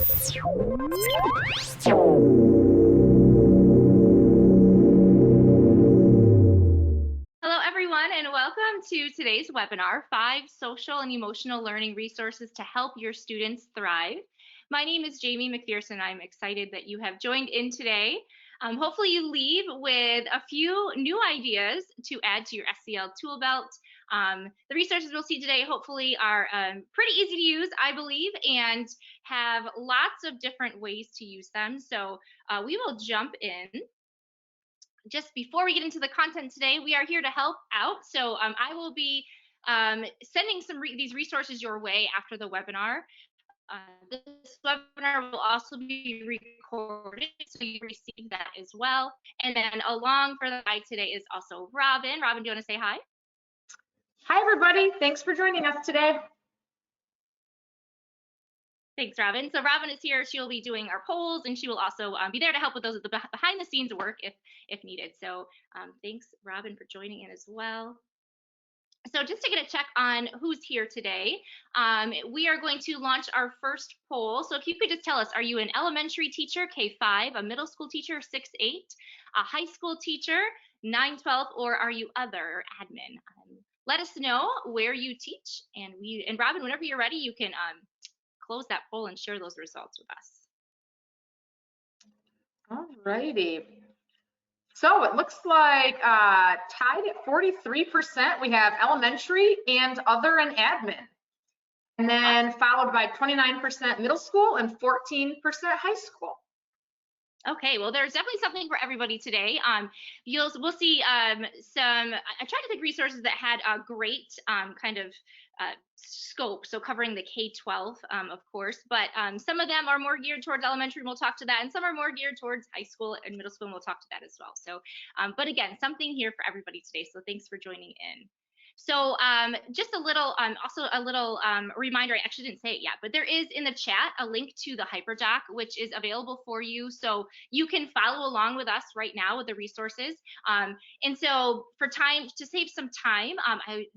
Hello, everyone, and welcome to today's webinar, 5 Social and Emotional Learning Resources to Help Your Students Thrive. My name is Jamie McPherson. I'm excited that you have joined in today. Hopefully you leave with a few new ideas to add to your SEL tool belt. The resources we'll see today hopefully are pretty easy to use, I believe, and have lots of different ways to use them. So we will jump in. Just before we get into the content today, we are here to help out. So I will be sending these resources your way after the webinar. This webinar will also be recorded, so you receive that as well. And then along for the guide today is also Robin. Robin, do you want to say hi? Hi, everybody. Thanks for joining us today. Thanks, Robin. So Robin is here. She'll be doing our polls, and she will also be there to help with those the behind the scenes work if needed. So thanks, Robin, for joining in as well. So just to get a check on who's here today, we are going to launch our first poll. So if you could just tell us, are you an elementary teacher, K-5, a middle school teacher, 6-8, a high school teacher, 9-12, or are you other admin? Let us know where you teach, and Robin, whenever you're ready, you can close that poll and share those results with us. All righty. So it looks like tied at 43%, we have elementary and other and admin. And then followed by 29% middle school and 14% high school. Okay, well, there's definitely something for everybody today. We'll see I tried to pick resources that had a great kind of scope, so covering the K-12, of course, but some of them are more geared towards elementary, and we'll talk to that, and some are more geared towards high school and middle school, and we'll talk to that as well. So, but again, something here for everybody today, so thanks for joining in. So just a little, reminder, I actually didn't say it yet, but there is in the chat a link to the hyperdoc, which is available for you. So you can follow along with us right now with the resources. And so to save some time,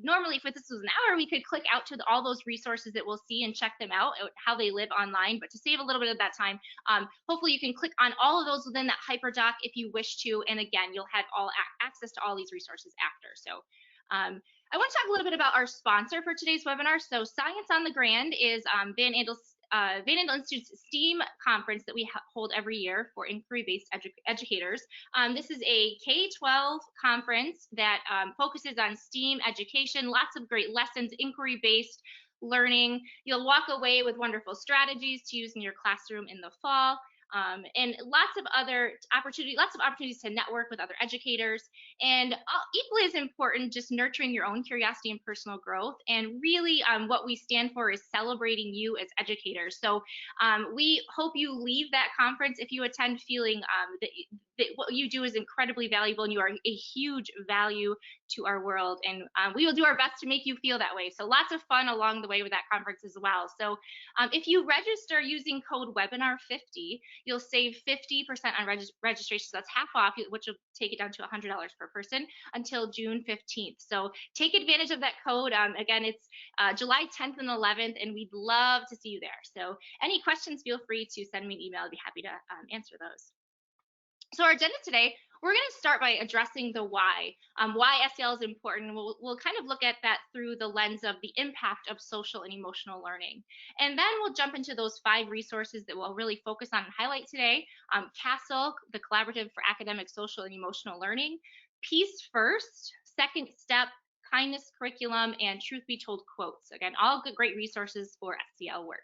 normally if this was an hour, we could click out to all those resources that we'll see and check them out, how they live online. But to save a little bit of that time, hopefully you can click on all of those within that hyperdoc if you wish to. And again, you'll have access to all these resources after. So I want to talk a little bit about our sponsor for today's webinar. So Science on the Grand is Van Andel Institute's STEAM conference that we hold every year for inquiry-based educators. This is a K-12 conference that focuses on STEAM education, lots of great lessons, inquiry-based learning. You'll walk away with wonderful strategies to use in your classroom in the fall. And lots of opportunities to network with other educators, and equally as important, just nurturing your own curiosity and personal growth. And really what we stand for is celebrating you as educators. So we hope you leave that conference, if you attend, feeling that what you do is incredibly valuable and you are a huge value to our world, and we will do our best to make you feel that way. So lots of fun along the way with that conference as well. So if you register using code webinar50, you'll save 50% on registration. So that's half off, which will take it down to $100 per person until June 15th. So take advantage of that code. Again, it's July 10th and 11th, and we'd love to see you there. So any questions, feel free to send me an email. I'd be happy to answer those. So our agenda today, we're going to start by addressing the why SEL is important. We'll kind of look at that through the lens of the impact of social and emotional learning. And then we'll jump into those 5 resources that we'll really focus on and highlight today. CASEL, the Collaborative for Academic, Social, and Emotional Learning, Peace First, Second Step, Kindness Curriculum, and Truth Be Told quotes. Again, all good, great resources for SEL work.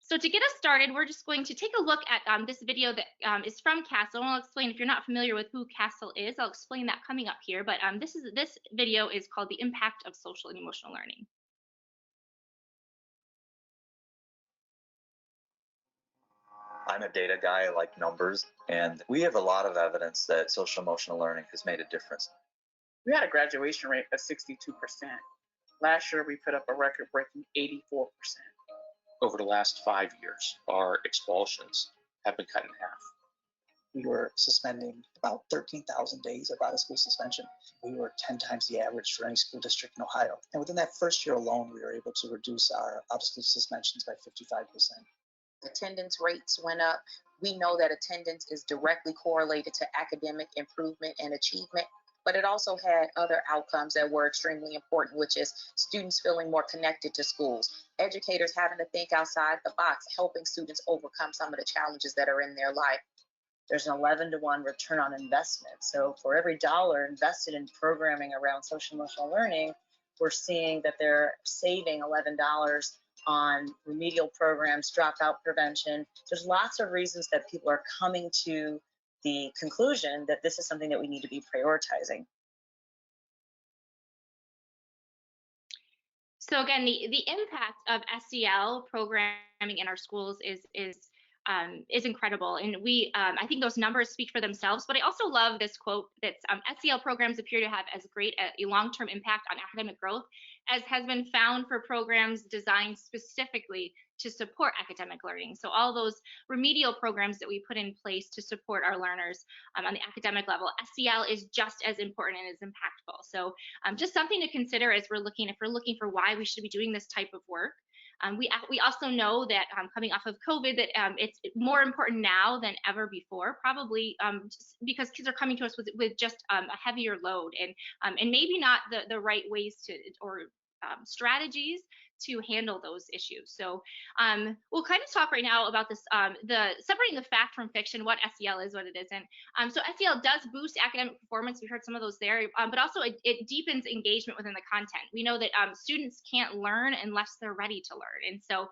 So to get us started, we're just going to take a look at this video that is from CASEL. And I'll explain, if you're not familiar with who CASEL is, I'll explain that coming up here. But this video is called The Impact of Social and Emotional Learning. I'm a data guy, I like numbers, and we have a lot of evidence that social emotional learning has made a difference. We had a graduation rate of 62%. Last year, we put up a record-breaking 84%. Over the last 5 years, our expulsions have been cut in half. We were suspending about 13,000 days of out-of-school suspension. We were 10 times the average for any school district in Ohio. And within that first year alone, we were able to reduce our out-of-school suspensions by 55%. Attendance rates went up. We know that attendance is directly correlated to academic improvement and achievement, but it also had other outcomes that were extremely important, which is students feeling more connected to schools, educators having to think outside the box, helping students overcome some of the challenges that are in their life. There's an 11-to-1 return on investment. So for every dollar invested in programming around social emotional learning, we're seeing that they're saving $11 on remedial programs, dropout prevention. There's lots of reasons that people are coming to the conclusion that this is something that we need to be prioritizing. So again, the impact of SEL programming in our schools is incredible, and I think those numbers speak for themselves. But I also love this quote that SEL programs appear to have as great a long-term impact on academic growth as has been found for programs designed specifically to support academic learning. So all those remedial programs that we put in place to support our learners on the academic level, SEL is just as important and as impactful. So just something to consider as if we're looking for why we should be doing this type of work. We also know that coming off of COVID that it's more important now than ever before, probably just because kids are coming to us with just a heavier load and maybe not the right ways to or strategies to handle those issues. So we'll kind of talk right now about this, the separating the fact from fiction, what SEL is, what it isn't. So SEL does boost academic performance. We heard some of those there, but also it deepens engagement within the content. We know that students can't learn unless they're ready to learn. And so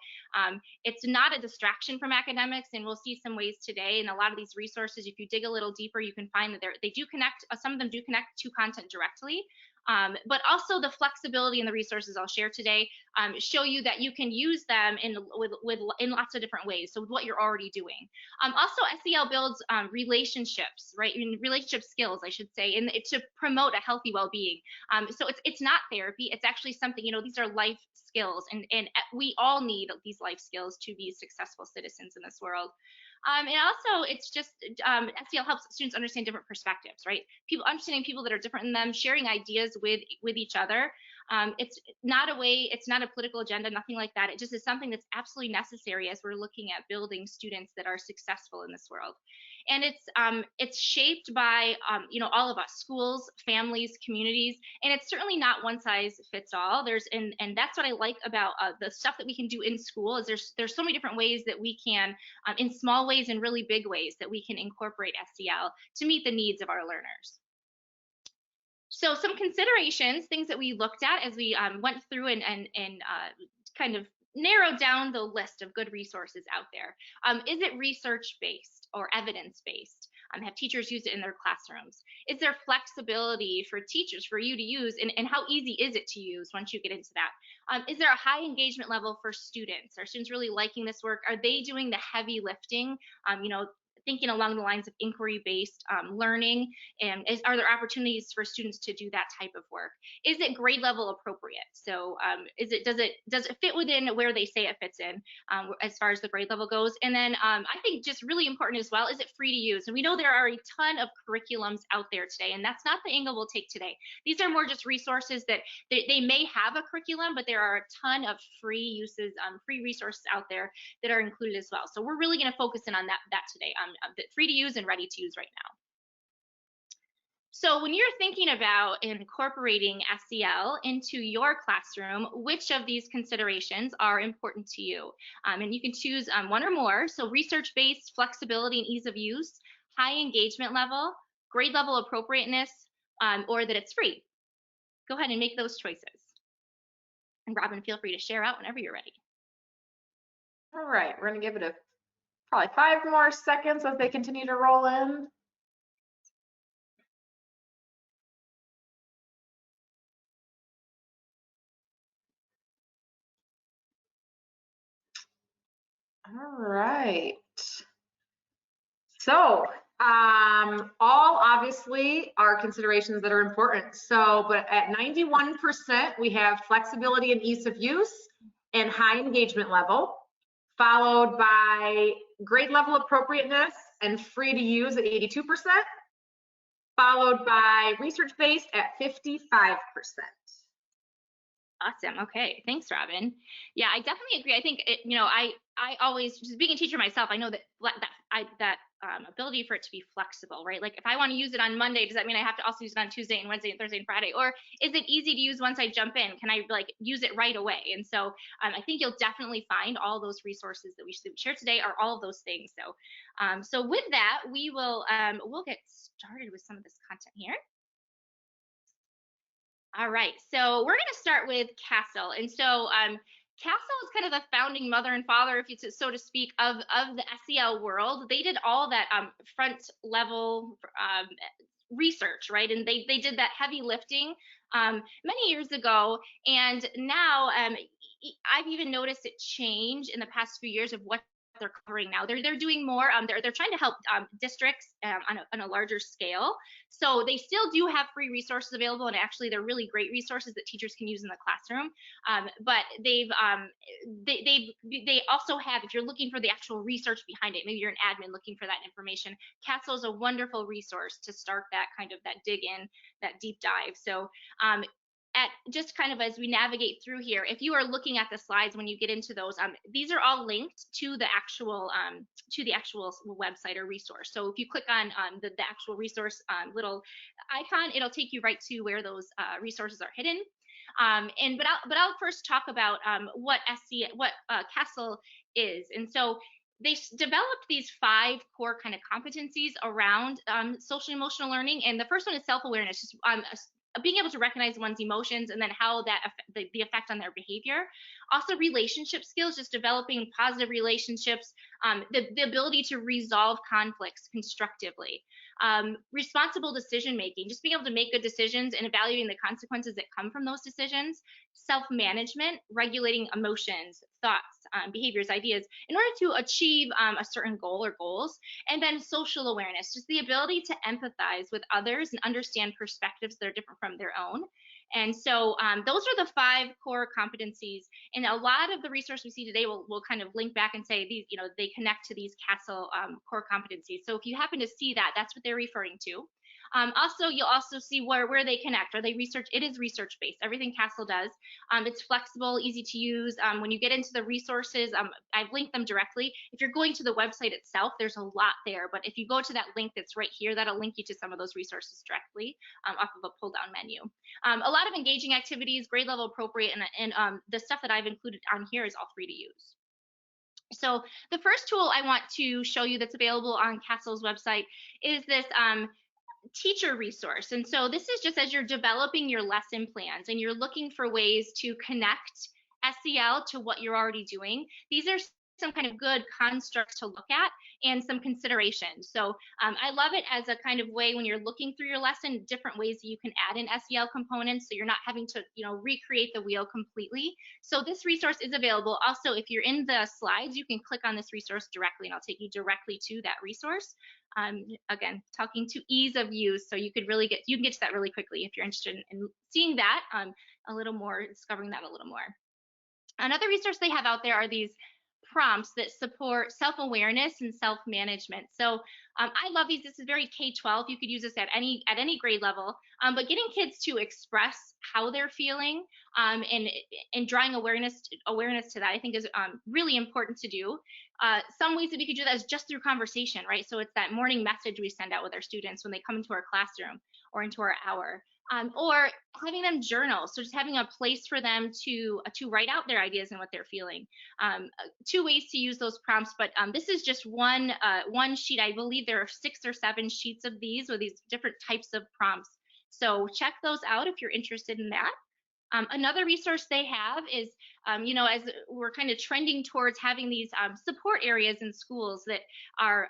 it's not a distraction from academics, and we'll see some ways today. And a lot of these resources, if you dig a little deeper, you can find that they do connect, some of them do connect to content directly. But also the flexibility in the resources I'll share today show you that you can use them in lots of different ways. So what you're already doing. Also, SEL builds relationships, right? Relationship skills, I should say, and to promote a healthy well-being. So it's not therapy. It's actually something, these are life skills, and we all need these life skills to be successful citizens in this world. And also, it's just SEL helps students understand different perspectives, right? Understanding people that are different than them, sharing ideas with each other. It's not a political agenda, nothing like that. It just is something that's absolutely necessary as we're looking at building students that are successful in this world. And it's shaped by all of us, schools, families, communities, and it's certainly not one size fits all. And that's what I like about the stuff that we can do in school is there's so many different ways that we can, in small ways and really big ways, that we can incorporate SEL to meet the needs of our learners. So some considerations, things that we looked at as we went through and kind of narrowed down the list of good resources out there. Is it research-based or evidence-based? Have teachers used it in their classrooms? Is there flexibility for teachers for you to use, and how easy is it to use once you get into that? Is there a high engagement level for students? Are students really liking this work? Are they doing the heavy lifting? Thinking along the lines of inquiry-based learning, and are there opportunities for students to do that type of work? Is it grade level appropriate? So does it fit within where they say it fits in as far as the grade level goes? And then I think just really important as well, is it free to use? And we know there are a ton of curriculums out there today, and that's not the angle we'll take today. These are more just resources that they may have a curriculum, but there are a ton of free uses, free resources out there that are included as well. So we're really going to focus in on that today. Free to use and ready to use right now. So when you're thinking about incorporating SEL into your classroom, which of these considerations are important to you? And you can choose one or more. So research-based, flexibility and ease of use, high engagement level, grade level appropriateness, or that it's free. Go ahead and make those choices. And Robin, feel free to share out whenever you're ready. All right, we're going to give it probably 5 more seconds as they continue to roll in. All right. So all obviously are considerations that are important. So, but at 91%, we have flexibility and ease of use and high engagement level, followed by grade level appropriateness and free to use at 82%, followed by research-based at 55%. Awesome. Okay. Thanks, Robin. Yeah, I definitely agree. I think I always, just being a teacher myself, I know that ability for it to be flexible, right? Like if I want to use it on Monday, does that mean I have to also use it on Tuesday and Wednesday and Thursday and Friday? Or is it easy to use once I jump in? Can I like use it right away? And so I think you'll definitely find all those resources that we share today are all of those things. So so with that, we'll get started with some of this content here. All right, so we're going to start with CASEL. And so CASEL is kind of the founding mother and father, if you so to speak, of the SEL world. They did all that front level research, right? And they did that heavy lifting many years ago. And now I've even noticed it change in the past few years of what they're covering now. They're doing more. They're trying to help districts on a larger scale. So they still do have free resources available, and actually they're really great resources that teachers can use in the classroom. But they also have, if you're looking for the actual research behind it, maybe you're an admin looking for that information, CASEL is a wonderful resource to start that dig in, that deep dive. So just kind of as we navigate through here, if you are looking at the slides when you get into those, these are all linked to the actual website or resource. So if you click on the actual resource little icon, it'll take you right to where those resources are hidden. But I'll first talk about what CASEL is. And so they developed these 5 core kind of competencies around social emotional learning. And the first one is self-awareness, just being able to recognize one's emotions and then how that the effect on their behavior. Also relationship skills, just developing positive relationships, the ability to resolve conflicts constructively. Responsible decision making, just being able to make good decisions and evaluating the consequences that come from those decisions. Self-management, regulating emotions, thoughts, behaviors, ideas in order to achieve a certain goal or goals. And then social awareness, just the ability to empathize with others and understand perspectives that are different from their own. And so those are the 5 core competencies. And a lot of the resource we see today will kind of link back and say these, they connect to these CASEL core competencies. So if you happen to see that, that's what they're referring to. Also, you'll also see where they connect. Are they research? It is research based. Everything CASEL does. It's flexible, easy to use. When you get into the resources, I've linked them directly. If you're going to the website itself, there's a lot there. But if you go to that link that's right here, that'll link you to some of those resources directly off of a pull-down menu. A lot of engaging activities, grade level appropriate, and the stuff that I've included on here is all free to use. So the first tool I want to show you that's available on CASEL's website is this teacher resource. And so this is just as you're developing your lesson plans and you're looking for ways to connect SEL to what you're already doing. These are some kind of good constructs to look at and some considerations. So I love it as a kind of way when you're looking through your lesson, different ways that you can add in SEL components so you're not having to recreate the wheel completely. So this resource is available. Also, if you're in the slides, you can click on this resource directly and I'll take you directly to that resource. Again, talking to ease of use, so you can get to that really quickly if you're interested in seeing that a little more, discovering that a little more. Another resource they have out there are these prompts that support self-awareness and self-management. So I love these. This is very K-12. You could use this at any grade level, but getting kids to express how they're feeling and drawing awareness to that, I think is really important to do. Some ways that we could do that is just through conversation, right? So it's that morning message we send out with our students when they come into our classroom or into our hour. Or having them journal, so just having a place for them to write out their ideas and what they're feeling. 2 ways to use those prompts, but this is just one sheet. I believe there are 6 or 7 sheets of these with these different types of prompts. So check those out if you're interested in that. Another resource they have is, as we're kind of trending towards having these support areas in schools that are,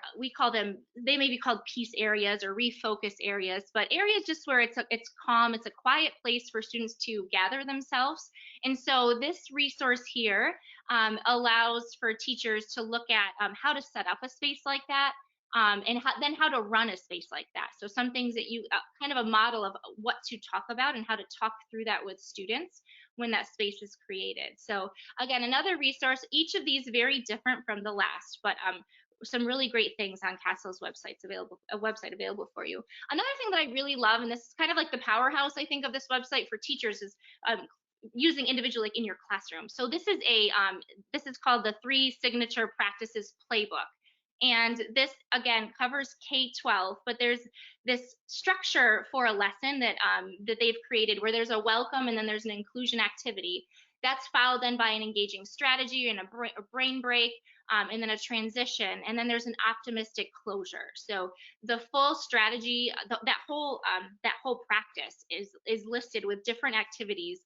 they may be called peace areas or refocus areas, but areas just where it's calm, it's a quiet place for students to gather themselves. And so this resource here allows for teachers to look at how to set up a space like that. And then how to run a space like that. So some things that you kind of a model of what to talk about and how to talk through that with students when that space is created. So again, another resource, each of these very different from the last, but some really great things on CASEL's website available for you. Another thing that I really love, and this is kind of like the powerhouse, I think, of this website for teachers, is using individually like in your classroom. So this is this is called the 3 Signature Practices Playbook. And this again covers K-12, but there's this structure for a lesson that that they've created where there's a welcome and then there's an inclusion activity. That's followed then by an engaging strategy and a brain break, and then a transition, and then there's an optimistic closure. So the full strategy, that whole practice is listed with different activities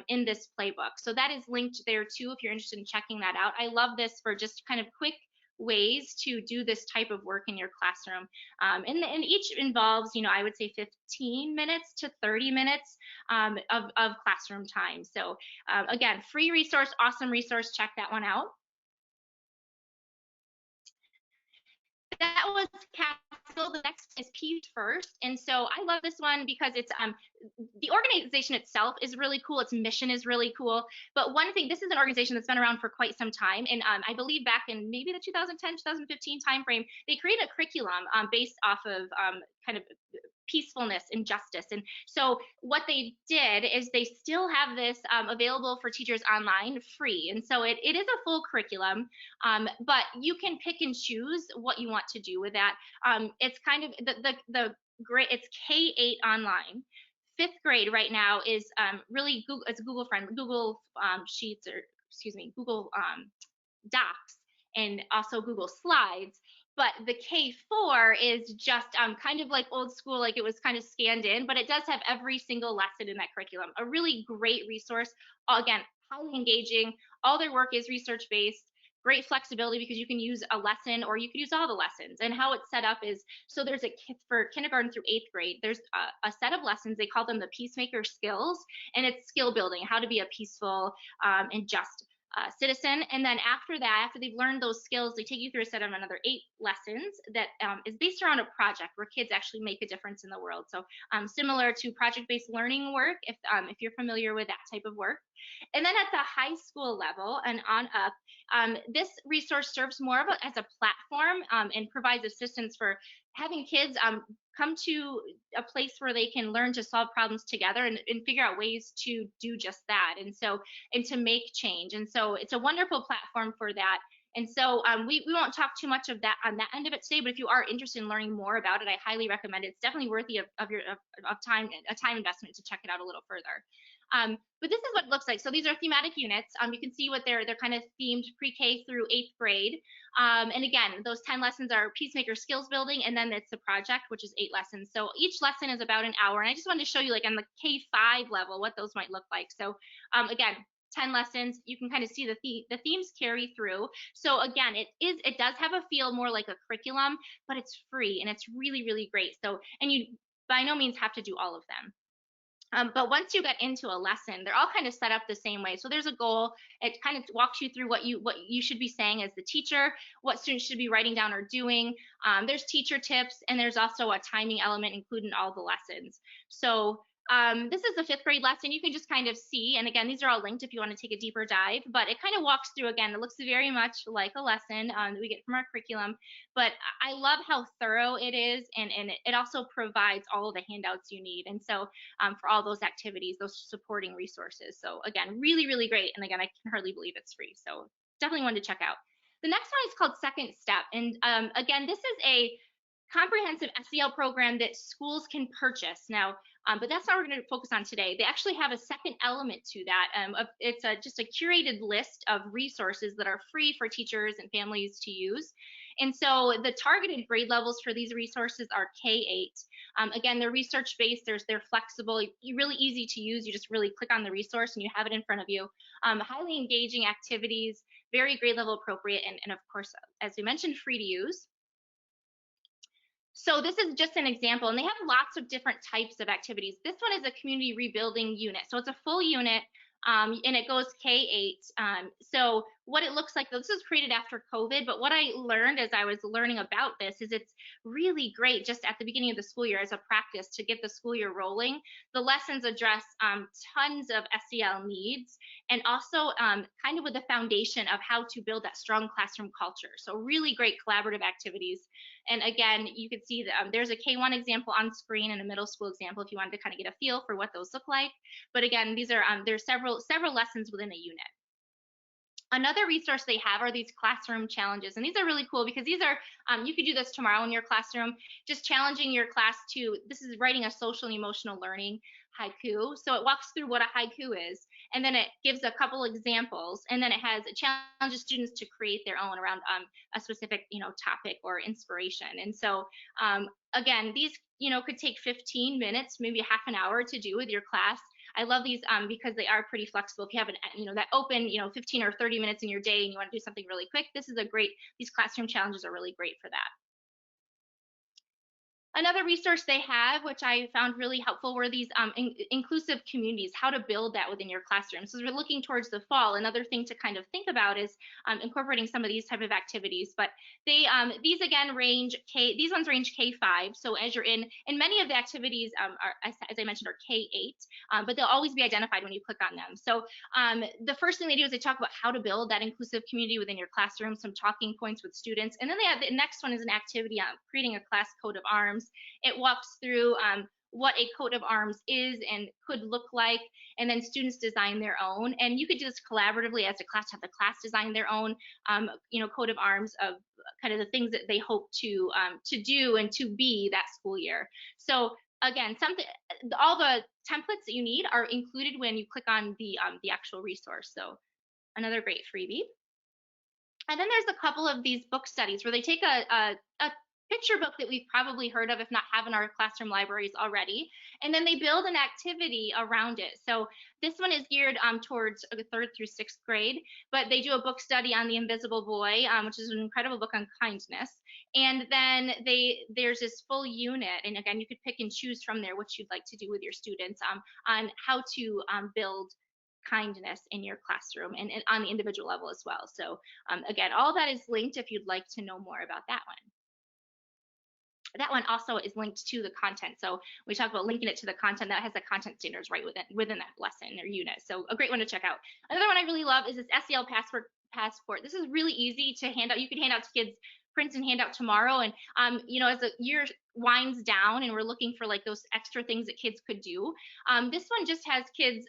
in this playbook. So that is linked there too if you're interested in checking that out. I love this for just kind of quick ways to do this type of work in your classroom, and each involves, you know, I would say 15 minutes to 30 minutes of classroom time. So again, free resource, awesome resource, check that one out. That was Castle. The next is Peace First, and so I love this one because it's the organization itself is really cool. Its mission is really cool. But one thing, this is an organization that's been around for quite some time, and I believe back in maybe the 2010, 2015 timeframe, they created a curriculum based off of kind of peacefulness and justice. And so what they did is they still have this available for teachers online free. And so it is a full curriculum, but you can pick and choose what you want to do with that. It's kind of the grade, it's K-8 online. 5th grade right now is really Google, it's Google friendly, Google Sheets, or excuse me, Google Docs, and also Google Slides. But the K-4 is just kind of like old school, like it was kind of scanned in, but it does have every single lesson in that curriculum. A really great resource. Again, highly engaging. All their work is research-based. Great flexibility because you can use a lesson or you can use all the lessons. And how it's set up is, so there's for kindergarten through 8th grade, there's a set of lessons. They call them the Peacemaker Skills, and it's skill building, how to be a peaceful and just citizen. And then after that, after they've learned those skills, they take you through a set of another 8 lessons that is based around a project where kids actually make a difference in the world. So similar to project-based learning work, if you're familiar with that type of work. And then at the high school level and on up, this resource serves more of as a platform and provides assistance for having kids come to a place where they can learn to solve problems together and figure out ways to do just that, and to make change. And so it's a wonderful platform for that. And so we won't talk too much of that on that end of it today, but if you are interested in learning more about it, I highly recommend it. It's definitely worthy of time, a time investment to check it out a little further. But this is what it looks like. So these are thematic units. You can see what they're kind of themed pre-K through 8th grade. And again, those 10 lessons are Peacemaker Skills Building, and then it's the project, which is 8 lessons. So each lesson is about an hour. And I just wanted to show you, like on the K-5 level, what those might look like. So again, 10 lessons, you can kind of see the themes carry through. So again, it does have a feel more like a curriculum, but it's free and it's really, really great. So, and you by no means have to do all of them. But once you get into a lesson, they're all kind of set up the same way. So there's a goal. It kind of walks you through what you should be saying as the teacher, what students should be writing down or doing. There's teacher tips, and there's also a timing element included in all the lessons. So this is the 5th grade lesson. You can just kind of see, and again, these are all linked if you want to take a deeper dive, but it kind of walks through, again, it looks very much like a lesson that we get from our curriculum, but I love how thorough it is, and it also provides all of the handouts you need. And so for all those activities, those supporting resources. So again, really, really great. And again, I can hardly believe it's free. So definitely one to check out. The next one is called Second Step. And again, this is a comprehensive SEL program that schools can purchase. Now, but that's not what we're going to focus on today. They actually have a second element to that. It's just a curated list of resources that are free for teachers and families to use. And so the targeted grade levels for these resources are K-8. Again, they're research-based, they're flexible, really easy to use. You just really click on the resource and you have it in front of you. Highly engaging activities, very grade level appropriate, and of course, as we mentioned, free to use. So this is just an example, and they have lots of different types of activities. This one is a community rebuilding unit. So it's a full unit, and it goes K-8. So what it looks like. This was created after COVID, but what I learned as I was learning about this is it's really great just at the beginning of the school year as a practice to get the school year rolling. The lessons address tons of SEL needs, and also kind of with the foundation of how to build that strong classroom culture. So really great collaborative activities. And again, you can see that there's a K1 example on screen and a middle school example if you wanted to kind of get a feel for what those look like. But again, these are there's several lessons within a unit. Another resource they have are these classroom challenges, and these are really cool because these are you could do this tomorrow in your classroom, just challenging your class to, this is writing a social and emotional learning haiku. So it walks through what a haiku is, and then it gives a couple examples, and then it challenges students to create their own around a specific topic or inspiration. And so again, these could take 15 minutes, maybe half an hour to do with your class. I love these because they are pretty flexible. If you have that open 15 or 30 minutes in your day and you want to do something really quick, these classroom challenges are really great for that. Another resource they have, which I found really helpful, were these inclusive communities, how to build that within your classroom. So as we're looking towards the fall, another thing to kind of think about is incorporating some of these type of activities. But these again these ones range K5. So as you're in many of the activities are, as I mentioned, are K8, but they'll always be identified when you click on them. So the first thing they do is they talk about how to build that inclusive community within your classroom, some talking points with students. And then they have the next one is an activity on creating a class coat of arms. It walks through what a coat of arms is and could look like, and then students design their own. And you could do this collaboratively as a class, have the class design their own, coat of arms of kind of the things that they hope to do and to be that school year. So again, all the templates that you need are included when you click on the actual resource. So another great freebie. And then there's a couple of these book studies where they take a picture book that we've probably heard of, if not have in our classroom libraries already, and then they build an activity around it. So this one is geared towards 3rd through 6th grade, but they do a book study on The Invisible Boy, which is an incredible book on kindness. And then there's this full unit, and again, you could pick and choose from there what you'd like to do with your students on how to build kindness in your classroom and on the individual level as well. So again, all that is linked if you'd like to know more about that one. That one also is linked to the content. So we talk about linking it to the content that has the content standards right within that lesson or unit. So a great one to check out. Another one I really love is this SEL passport. This is really easy to hand out. You can hand out to kids prints and hand out tomorrow. And as the year winds down and we're looking for like those extra things that kids could do, this one just has kids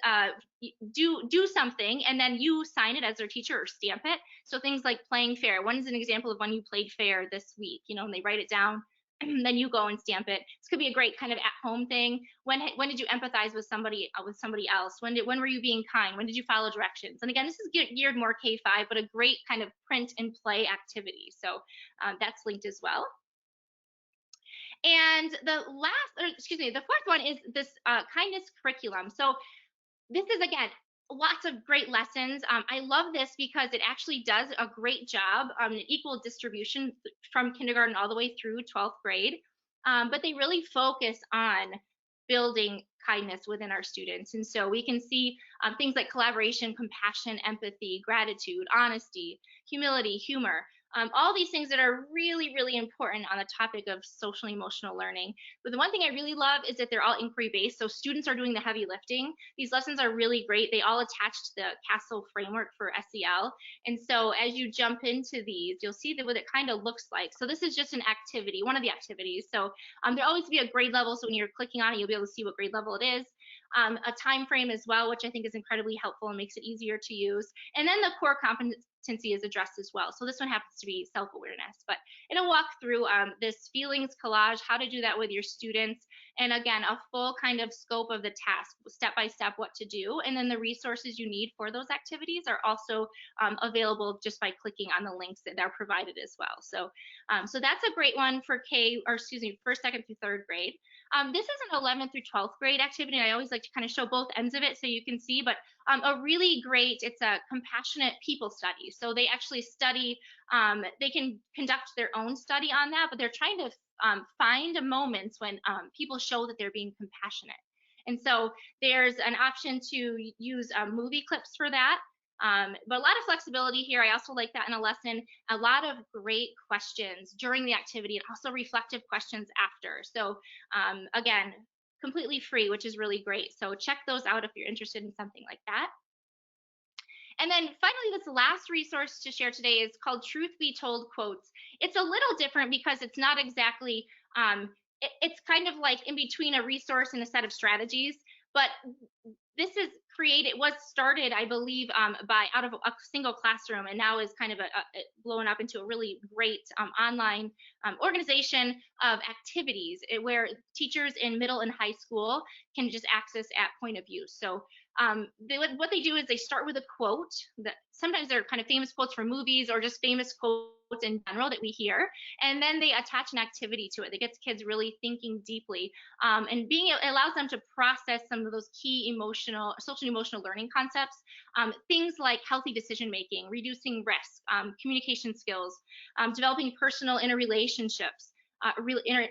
do something and then you sign it as their teacher or stamp it. So things like playing fair. One is an example of when you played fair this week, and they write it down. Then you go and stamp it. This could be a great kind of at-home thing. When did you empathize with somebody else? When were you being kind? When did you follow directions? And again, this is geared more K5, but a great kind of print and play activity. So that's linked as well. And the fourth one is this kindness curriculum. So this is again lots of great lessons. I love this because it actually does a great job on an equal distribution from kindergarten all the way through 12th grade. But they really focus on building kindness within our students. And so we can see things like collaboration, compassion, empathy, gratitude, honesty, humility, humor. All these things that are really, really important on the topic of social and emotional learning. But the one thing I really love is that they're all inquiry based. So students are doing the heavy lifting. These lessons are really great. They all attach to the CASEL framework for SEL. And so as you jump into these, you'll see what it kind of looks like. So this is just an activity, one of the activities. So there'll always be a grade level. So when you're clicking on it, you'll be able to see what grade level it is. A time frame as well, which I think is incredibly helpful and makes it easier to use. And then the core competency is addressed as well. So this one happens to be self-awareness, but it'll walk through this feelings collage, how to do that with your students. And again, a full kind of scope of the task, step by step what to do. And then the resources you need for those activities are also available just by clicking on the links that are provided as well. So, so that's a great one for first, second through third grade. This is an 11th through 12th grade activity. I always like to kind of show both ends of it so you can see, but a really great, it's a compassionate people study. So they actually study, they can conduct their own study on that, but they're trying to find moments when people show that they're being compassionate. And so there's an option to use movie clips for that. But a lot of flexibility here. I also like that in a lesson. A lot of great questions during the activity and also reflective questions after. So again, completely free, which is really great. So check those out if you're interested in something like that. And then finally, this last resource to share today is called Truth Be Told Quotes. It's a little different because it's not exactly, it's kind of like in between a resource and a set of strategies, but this is created, was started, I believe, by out of a single classroom, and now is kind of blown up into a really great online organization of activities where teachers in middle and high school can just access at point of use. So what they do is they start with a quote that sometimes they're kind of famous quotes from movies or just famous quotes in general that we hear, and then they attach an activity to it that gets kids really thinking deeply, and it allows them to process some of those key social emotional learning concepts, things like healthy decision making, reducing risk, communication skills, developing personal interrelationships,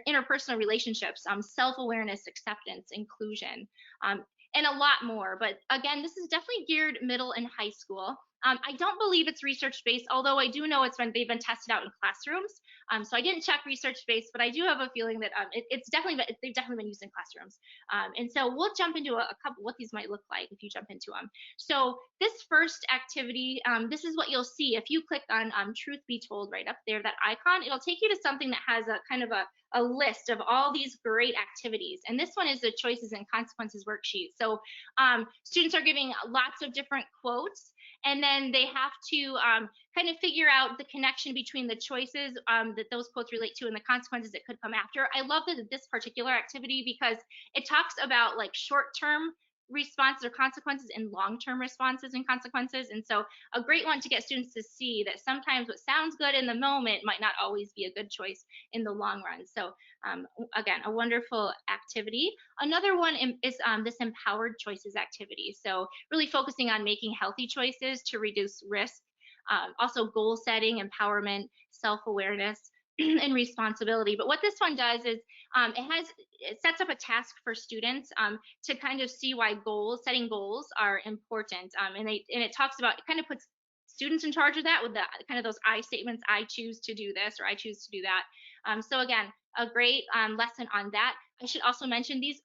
interpersonal relationships, self-awareness, acceptance, inclusion, and a lot more. But again, this is definitely geared middle and high school. I don't believe it's research-based, although I do know they've been tested out in classrooms. So I didn't check research-based, but I do have a feeling that they've definitely been used in classrooms. And so we'll jump into a couple what these might look like if you jump into them. So this first activity, this is what you'll see if you click on Truth Be Told right up there, that icon. It'll take you to something that has a kind of a list of all these great activities. And this one is the choices and consequences worksheet. So students are giving lots of different quotes, and then they have to kind of figure out the connection between the choices that those quotes relate to and the consequences that could come after. I love this particular activity because it talks about like short-term responses or consequences and long-term responses and consequences. And so a great one to get students to see that sometimes what sounds good in the moment might not always be a good choice in the long run. So again, a wonderful activity. Another one is this empowered choices activity. So really focusing on making healthy choices to reduce risk. Also goal setting, empowerment, self-awareness, and responsibility. But what this one does is it sets up a task for students to kind of see why setting goals are important. And it talks about, it kind of puts students in charge of that with the kind of those I statements: I choose to do this, or I choose to do that. So again, a great lesson on that. I should also mention these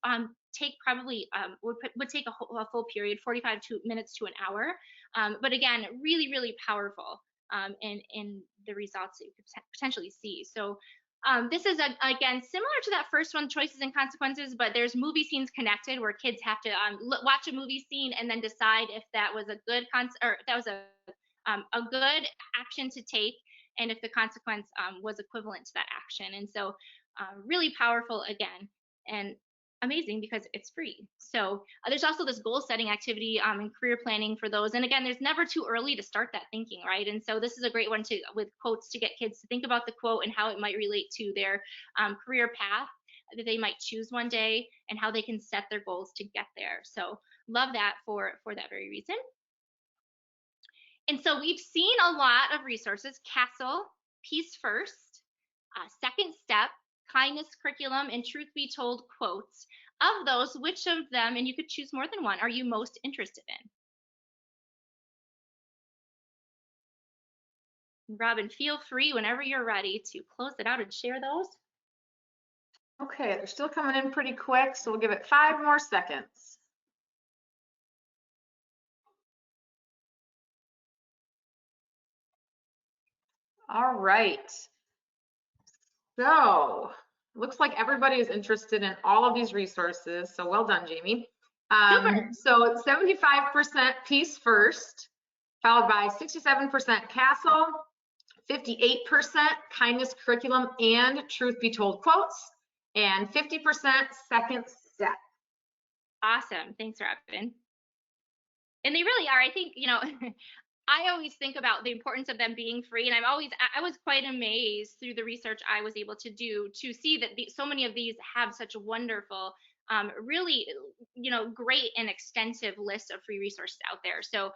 take probably would take a full period, 45 minutes to an hour. But again, really, really powerful in the results that you could potentially see. So this is again similar to that first one, choices and consequences, but there's movie scenes connected where kids have to watch a movie scene and then decide if that was a good or if that was a good action to take, and if the consequence was equivalent to that action. And so really powerful again, and amazing because it's free. So there's also this goal setting activity and career planning for those. And again, there's never too early to start that thinking, right? And so this is a great one with quotes to get kids to think about the quote and how it might relate to their career path that they might choose one day, and how they can set their goals to get there. So love that for that very reason. And so we've seen a lot of resources: CASEL, Peace First, Second Step, Kindness Curriculum, and Truth Be Told Quotes. Of those, which of them, and you could choose more than one, are you most interested in? Robin, feel free whenever you're ready to close it out and share those. Okay, they're still coming in pretty quick, so we'll give it 5 more seconds. All right. So looks like everybody is interested in all of these resources. So well done, Jamie. So 75% Peace First, followed by 67% CASEL, 58% Kindness Curriculum and Truth Be Told Quotes, and 50% Second Step. Awesome. Thanks, Robin. And they really are. I think, I always think about the importance of them being free, and I was quite amazed through the research I was able to do to see that so many of these have such wonderful, really, great and extensive list of free resources out there. So,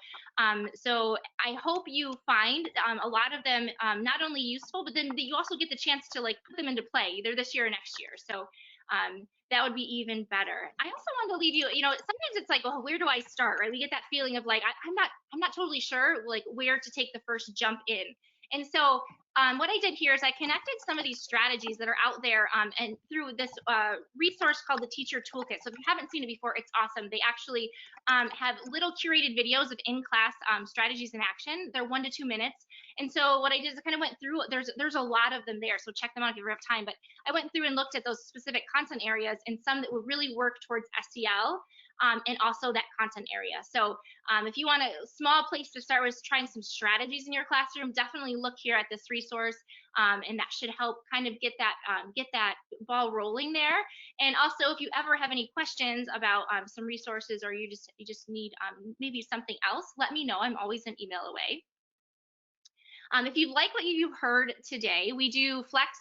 so I hope you find a lot of them not only useful, but then you also get the chance to put them into play either this year or next year. So that would be even better. I also wanted to leave you, sometimes it's like, well, where do I start, right? We get that feeling of like, I'm not totally sure like where to take the first jump in. And so what I did here is I connected some of these strategies that are out there and through this resource called the Teacher Toolkit. So if you haven't seen it before, it's awesome. They actually have little curated videos of in-class strategies in action. They're 1 to 2 minutes. And so what I did is I kind of went through, there's a lot of them there, so check them out if you ever have time. But I went through and looked at those specific content areas and some that would really work towards SEL and also that content area. So if you want a small place to start with trying some strategies in your classroom, definitely look here at this resource, and that should help kind of get that ball rolling there. And also, if you ever have any questions about some resources, or you just need maybe something else, let me know. I'm always an email away. If you like what you've heard today, we do flex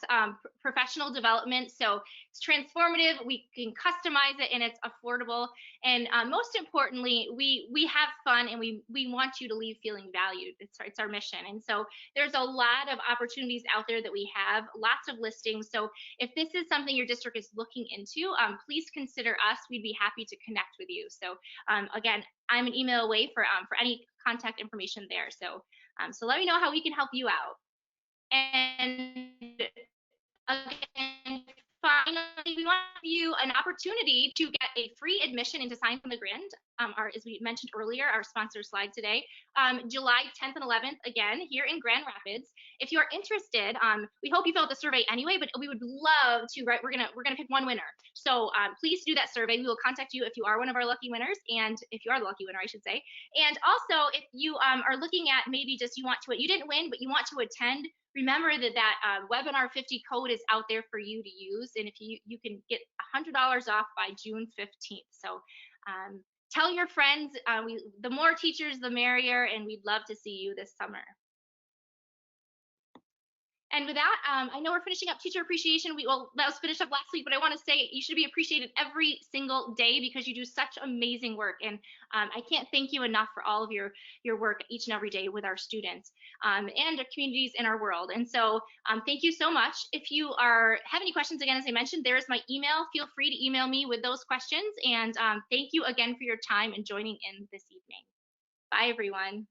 professional development. So it's transformative, we can customize it, and it's affordable. And most importantly, we have fun, and we want you to leave feeling valued. It's our mission. And so there's a lot of opportunities out there that we have, lots of listings. So if this is something your district is looking into, please consider us. We'd be happy to connect with you. So again, I'm an email away for any contact information there. So so let me know how we can help you out. And again, finally, we want to give you an opportunity to get a free admission into Science on the Grand, as we mentioned earlier, our sponsor slide today, July 10th and 11th, again, here in Grand Rapids. If you're interested, we hope you fill out the survey anyway, but we would love to, right, we're gonna pick one winner. So please do that survey. We will contact you if you are one of our lucky winners, and if you are the lucky winner, I should say. And also, if you are looking at maybe just you didn't win, but you want to attend, remember that webinar 50 code is out there for you to use, and if you can get $100 off by June 15th. So tell your friends. The more teachers, the merrier, and we'd love to see you this summer. And with that, I know we're finishing up Teacher Appreciation Week. Well, that was finished up last week, but I want to say you should be appreciated every single day because you do such amazing work. And I can't thank you enough for all of your work each and every day with our students and our communities in our world. And so thank you so much. If you have any questions, again, as I mentioned, there's my email. Feel free to email me with those questions. And thank you again for your time and joining in this evening. Bye, everyone.